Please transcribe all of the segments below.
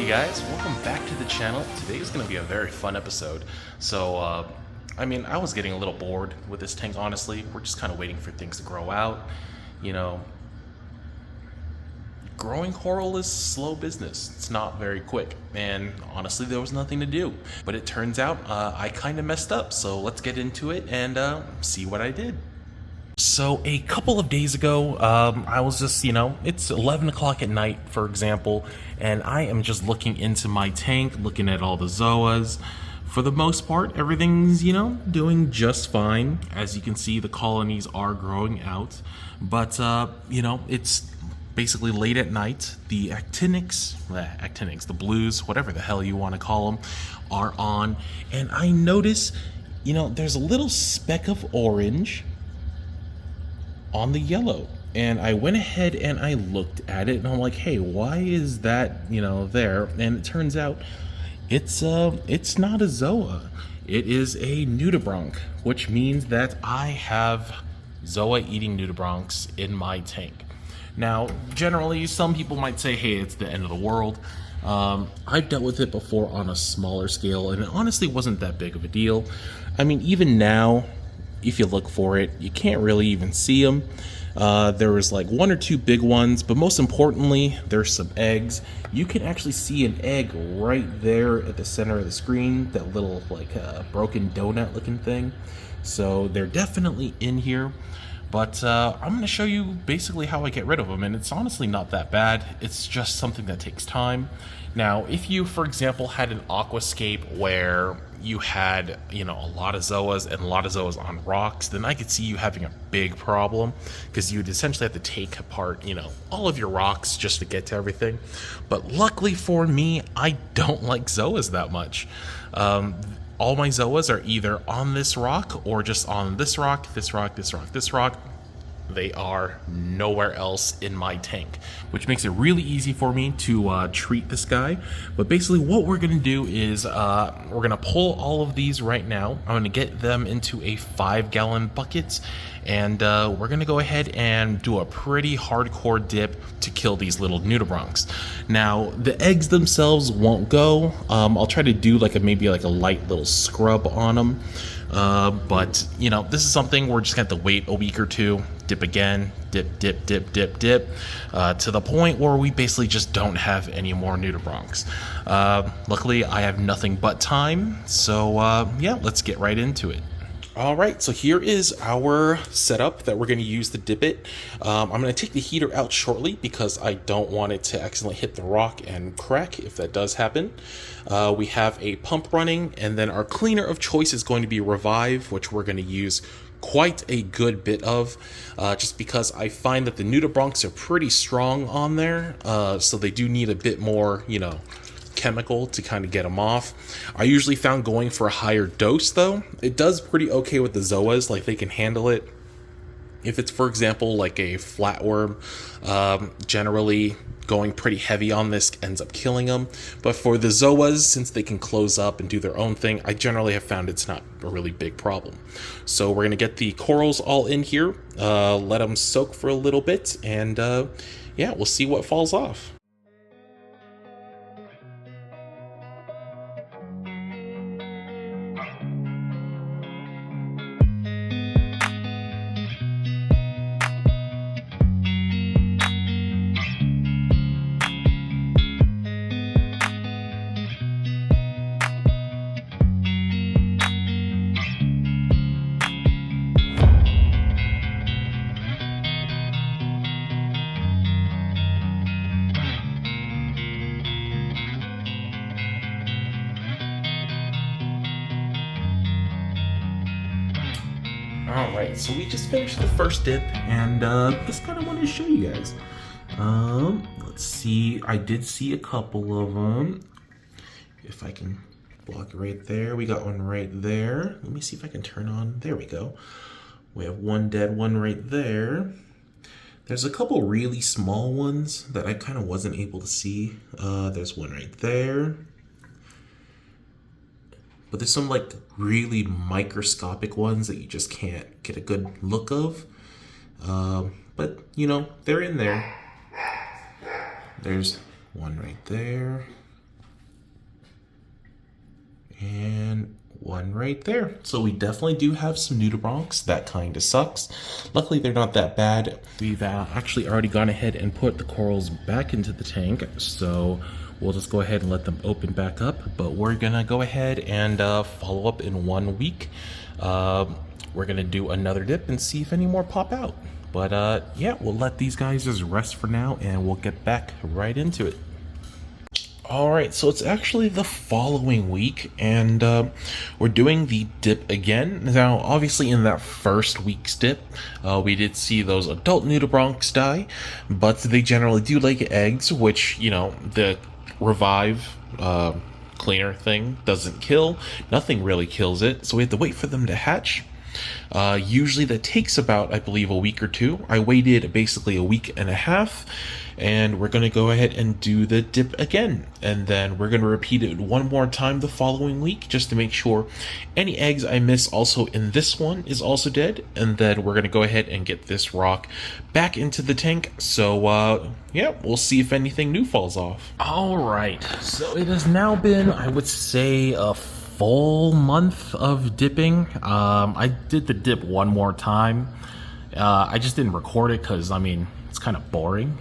Hey guys, welcome back to the channel. Today is going to be a very fun episode. So, I was getting a little bored with this tank, honestly. We're just kind of waiting for things to grow out. You know, growing coral is slow business. It's not very quick. And honestly, there was nothing to do. But it turns out I kind of messed up. So let's get into it and see what I did. So a couple of days ago, I was just, it's 11 o'clock at night, for example, and I am just looking into my tank, looking at all the zoas. For the most part, everything's, doing just fine. As you can see, the colonies are growing out, but, it's basically late at night. The actinics, the blues, whatever the hell you want to call them, are on, and I notice, there's a little speck of orange on the yellow, and I went ahead and I looked at it and I'm like, hey, why is that there? And it turns out it's not a zoa, it is a nudibranch, which means that I have zoa eating nudibranchs in my tank. Now generally some people might say, hey, it's the end of the world. I've dealt with it before on a smaller scale, and it honestly wasn't that big of a deal. I mean, even now, if you look for it, you can't really even see them. There was like one or two big ones, but most importantly, there's some eggs. You can actually see an egg right there at the center of the screen, that little broken donut looking thing. So they're definitely in here, but I'm going to show you basically how I get rid of them, and it's honestly not that bad. It's just something that takes time. Now, if you, for example, had an aquascape where you had, a lot of zoas and a lot of zoas on rocks, then I could see you having a big problem, because you'd essentially have to take apart, all of your rocks just to get to everything. But luckily for me, I don't like zoas that much. All my zoas are either on this rock or just on this rock, this rock, this rock, this rock. They are nowhere else in my tank, which makes it really easy for me to treat this guy. But basically what we're going to do is we're going to pull all of these right now. I'm going to get them into a 5-gallon bucket, and we're going to go ahead and do a pretty hardcore dip to kill these little nudibranchs. Now, the eggs themselves won't go. I'll try to do maybe a light little scrub on them. But this is something we're just gonna have to wait a week or two, dip again, dip, dip, dip, dip, dip, to the point where we basically just don't have any more nudibranchs. Luckily, I have nothing but time, so yeah, let's get right into it. Alright, so here is our setup that we're going to use to dip it. I'm going to take the heater out shortly because I don't want it to accidentally hit the rock and crack if that does happen. We have a pump running, and then our cleaner of choice is going to be Revive, which we're going to use quite a good bit of, just because I find that the nudibranchs are pretty strong on there, so they do need a bit more, chemical to kind of get them off. I usually found going for a higher dose, though. It does pretty okay with the zoas, they can handle it. If it's, for example, like a flatworm, generally going pretty heavy on this ends up killing them. But for the zoas, since they can close up and do their own thing, I generally have found it's not a really big problem. So we're going to get the corals all in here, let them soak for a little bit, and yeah, we'll see what falls off. Alright, so we just finished the first dip, and just kind of wanted to show you guys. Let's see, I did see a couple of them. If I can block it right there. We got one right there. Let me see if I can turn on. There we go. We have one dead one right there. There's a couple really small ones that I kind of wasn't able to see. There's one right there. But there's some really microscopic ones that you just can't get a good look of. But they're in there. There's one right there. one right there. So we definitely do have some Nudibranchs. That kind of sucks. Luckily, they're not that bad. We've actually already gone ahead and put the corals back into the tank, so we'll just go ahead and let them open back up. But we're gonna go ahead and follow up in 1 week. We're gonna do another dip and see if any more pop out. But yeah, we'll let these guys just rest for now, and we'll get back right into it. Alright, so it's actually the following week, and we're doing the dip again. Now, obviously in that first week's dip, we did see those adult Nudibranchs die, but they generally do lay eggs, which, you know, the revive cleaner thing doesn't kill. Nothing really kills it, so we have to wait for them to hatch. Usually that takes about, I believe, a week or two. I waited basically a week and a half, and we're going to go ahead and do the dip again. And then we're going to repeat it one more time the following week, just to make sure any eggs I miss also in this one is also dead. And then we're going to go ahead and get this rock back into the tank. So, yeah, we'll see if anything new falls off. Alright, so it has now been, I would say, a full month of dipping. I did the dip one more time. I just didn't record it because, I mean, it's kind of boring.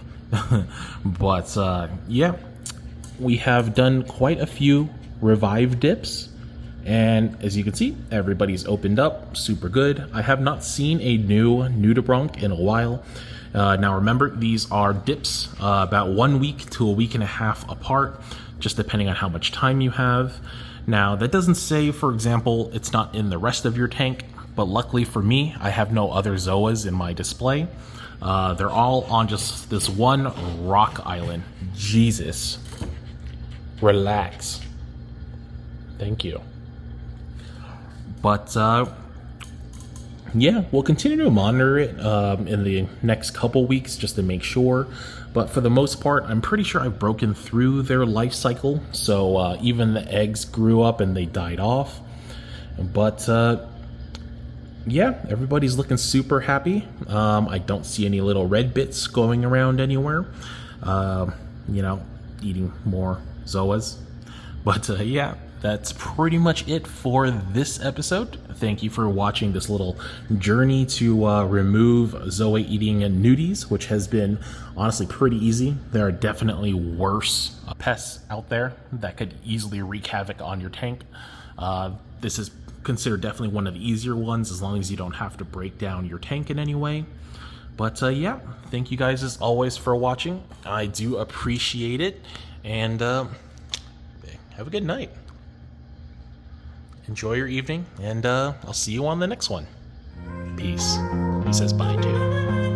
But yeah, we have done quite a few revive dips, and as you can see, everybody's opened up super good. I have not seen a new Nudibranch in a while. Now remember, these are dips about 1 week to a week and a half apart, just depending on how much time you have. Now, that doesn't say, for example, it's not in the rest of your tank, but luckily for me, I have no other Zoas in my display. They're all on just this one rock island. Jesus. Relax. Thank you. But, yeah, we'll continue to monitor it in the next couple weeks just to make sure. But for the most part, I'm pretty sure I've broken through their life cycle. So even the eggs grew up and they died off. But yeah, everybody's looking super happy. I don't see any little red bits going around anywhere. You know, eating more Zoas. But yeah, that's pretty much it for this episode. Thank you for watching this little journey to remove Zoa eating nudies, which has been honestly pretty easy. There are definitely worse pests out there that could easily wreak havoc on your tank. This is considered definitely one of the easier ones, as long as you don't have to break down your tank in any way. But yeah, thank you guys as always for watching. I do appreciate it, and have a good night. Enjoy your evening, and I'll see you on the next one. Peace. He says bye too.